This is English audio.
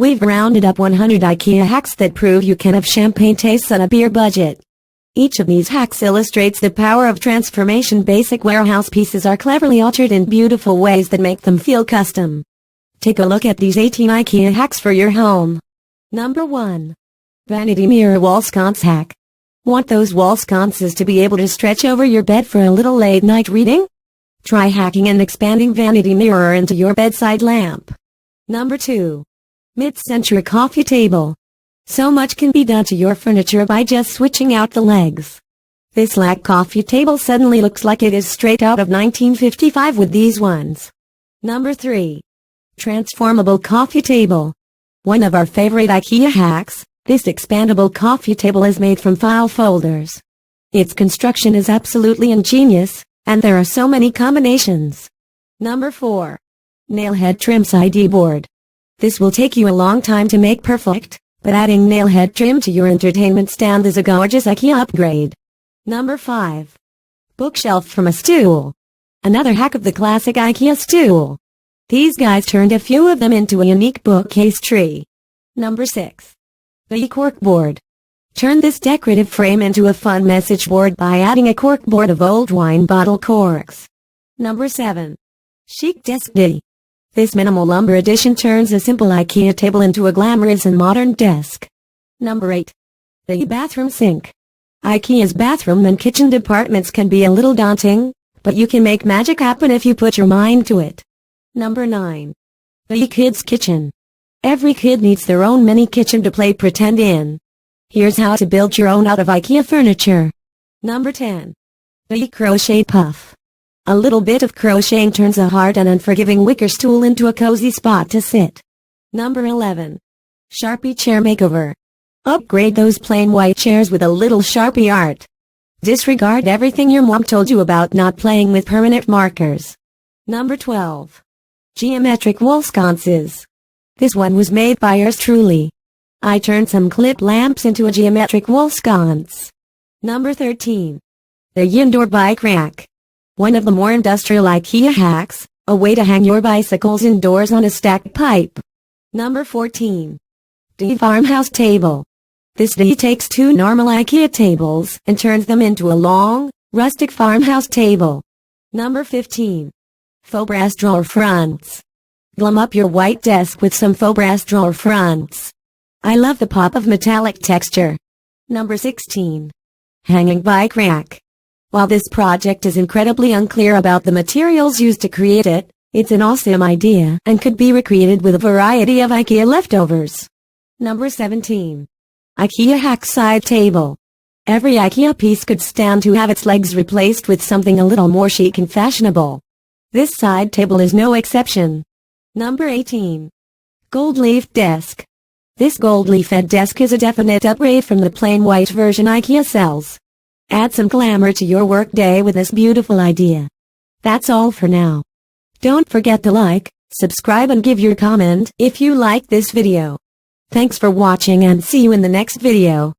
We've rounded up 100 IKEA hacks that prove you can have champagne tastes on a beer budget. Each of these hacks illustrates the power of transformation. Basic warehouse pieces are cleverly altered in beautiful ways that make them feel custom. Take a look at these 18 IKEA hacks for your home. Number 1. Vanity Mirror Wall Sconce Hack. Want those wall sconces to be able to stretch over your bed for a little late night reading? Try hacking and expanding vanity mirror into your bedside lamp. Number 2. Mid-century coffee table. So much can be done to your furniture by just switching out the legs. This black coffee table suddenly looks like it is straight out of 1955 with these ones. Number 3. Transformable coffee table. One of our favorite IKEA hacks, this expandable coffee table is made from file folders. Its construction is absolutely ingenious, and there are so many combinations. Number 4. Nailhead trim side board. This will take you a long time to make perfect, but adding nailhead trim to your entertainment stand is a gorgeous IKEA upgrade. Number 5. Bookshelf from a stool. Another hack of the classic IKEA stool. These guys turned a few of them into a unique bookcase tree. Number 6. The Cork Board. Turn this decorative frame into a fun message board by adding a cork board of old wine bottle corks. Number 7. Chic Desk D. This minimal lumber addition turns a simple IKEA table into a glamorous and modern desk. Number 8. The bathroom sink. IKEA's bathroom and kitchen departments can be a little daunting, but you can make magic happen if you put your mind to it. Number 9. The kids' kitchen. Every kid needs their own mini kitchen to play pretend in. Here's how to build your own out of IKEA furniture. Number 10. The crochet puff. A little bit of crocheting turns a hard and unforgiving wicker stool into a cozy spot to sit. Number 11. Sharpie chair makeover. Upgrade those plain white chairs with a little Sharpie art. Disregard everything your mom told you about not playing with permanent markers. Number 12. Geometric wall sconces. This one was made by yours truly. I turned some clip lamps into a geometric wall sconce. Number 13. The indoor bike rack. One of the more industrial IKEA hacks, a way to hang your bicycles indoors on a stacked pipe. Number 14. D Farmhouse Table. This D takes two normal IKEA tables and turns them into a long, rustic farmhouse table. Number 15. Faux brass drawer fronts. Glum up your white desk with some faux brass drawer fronts. I love the pop of metallic texture. Number 16. Hanging bike rack. While this project is incredibly unclear about the materials used to create it, it's an awesome idea and could be recreated with a variety of IKEA leftovers. Number 17. IKEA hack side table. Every IKEA piece could stand to have its legs replaced with something a little more chic and fashionable. This side table is no exception. Number 18. Goldleaf Desk. This Goldleaf desk is a definite upgrade from the plain white version IKEA sells. Add some glamour to your workday with this beautiful idea. That's all for now. Don't forget to like, subscribe and give your comment if you like this video. Thanks for watching and see you in the next video.